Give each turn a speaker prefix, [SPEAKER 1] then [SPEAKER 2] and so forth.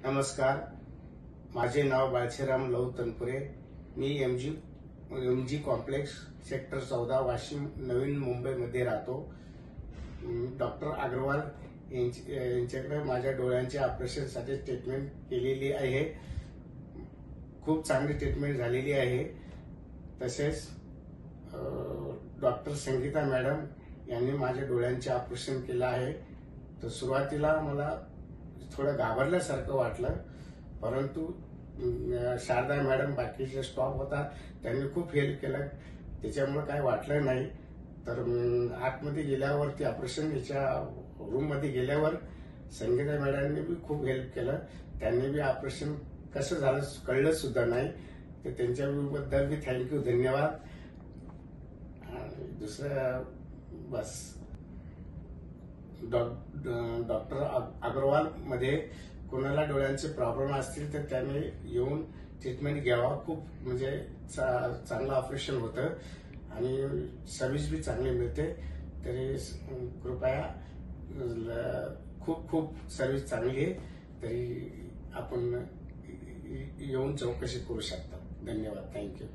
[SPEAKER 1] नमस्कार, माझे नाव बाळशीराम लहू तनपुरे. मी एमजी कॉम्प्लेक्स सेक्टर 14 वाशिम नवीन मुंबईमध्ये राहतो. डॉक्टर अग्रवाल यांच्याकडे माझ्या डोळ्यांचे ऑपरेशनसाठी ट्रीटमेंट केलेली आहे. खूप चांगली ट्रीटमेंट झालेली आहे. तसेच डॉक्टर संगीता मॅडम यांनी माझ्या डोळ्यांचे ऑपरेशन केलं आहे. तर सुरुवातीला मला थोडं घाबरल्यासारखं वाटलं, परंतु शारदा मॅडम बाकीचे स्टॉफ होता त्यांनी खूप हेल्प केलं, त्याच्यामुळे काही वाटलं नाही. तर आतमध्ये गेल्यावर ऑपरेशन याच्या रूममध्ये गेल्यावर संगीता मॅडमने बी खूप हेल्प केलं. त्यांनी बी ऑपरेशन कसं झालं कळलं सुद्धा नाही. तर त्यांच्याबद्दल बी थँक्यू, धन्यवाद. दुसरं बस डॉक्टर अग्रवाल मध्ये कोणाला डोळ्यांचे प्रॉब्लेम असतील तर त्याने येऊन ट्रीटमेंट घ्यावा. खूप म्हणजे चांगलं ऑपरेशन होतं आणि सर्व्हिस बी चांगली मिळते. तरी कृपया खूप सर्व्हिस चांगली आहे, तरी आपण येऊन चौकशी करू शकता. धन्यवाद, थँक्यू.